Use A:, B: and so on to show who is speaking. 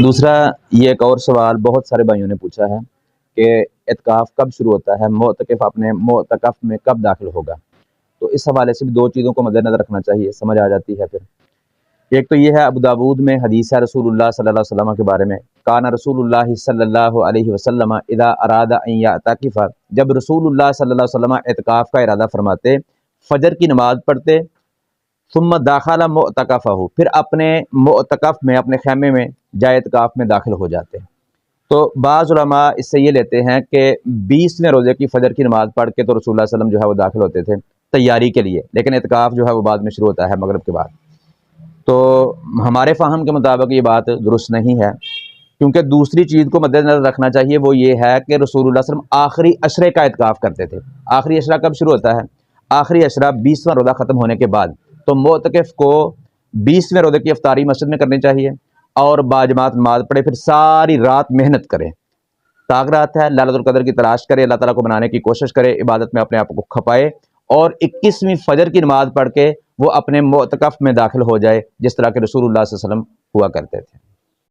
A: دوسرا یہ ایک اور سوال بہت سارے بھائیوں نے پوچھا ہے کہ اعتکاف کب شروع ہوتا ہے، معتکف اپنے معتکف میں کب داخل ہوگا؟ تو اس حوالے سے بھی دو چیزوں کو مد نظر رکھنا چاہیے، سمجھ آ جاتی ہے۔ پھر ایک تو یہ ہے ابو داود میں حدیث ہے رسول اللہ صلی اللہ علیہ وسلم کے بارے میں، کان رسول اللہ صلی اللہ علیہ وسلم اذا اراد ان یعتکف، جب رسول اللہ صلی اللہ علیہ وسلم اعتکاف کا ارادہ فرماتے فجر کی نماز پڑھتے، ثم داخل معتکفہ، پھر اپنے معتکف میں اپنے خیمے میں جائے اعتکاف میں داخل ہو جاتے۔ تو بعض علماء اس سے یہ لیتے ہیں کہ 20ویں روزے کی فجر کی نماز پڑھ کے تو رسول اللہ صلی اللہ علیہ وسلم جو ہے وہ داخل ہوتے تھے تیاری کے لیے، لیکن اعتکاف جو ہے وہ بعد میں شروع ہوتا ہے مغرب کے بعد۔ تو ہمارے فہم کے مطابق یہ بات درست نہیں ہے، کیونکہ دوسری چیز کو مد نظر رکھنا چاہیے، وہ یہ ہے کہ رسول اللہ صلی اللہ علیہ وسلم آخری عشرے کا اعتکاف کرتے تھے۔ آخری عشرہ کب شروع ہوتا ہے؟ آخری عشرہ 20واں روزہ ختم ہونے کے بعد۔ تو معتکف کو 20ویں روزے کی افطاری مسجد میں کرنی چاہیے اور باجماعت نماز پڑھے، پھر ساری رات محنت کریں، طاق رات ہے ليلۃ القدر کی تلاش کرے، اللہ تعالیٰ کو بنانے کی کوشش کرے، عبادت میں اپنے آپ کو کھپائے اور 21ویں فجر کی نماز پڑھ کے وہ اپنے معتکف میں داخل ہو جائے، جس طرح کہ رسول اللہ صلی اللہ علیہ وسلم ہوا کرتے تھے۔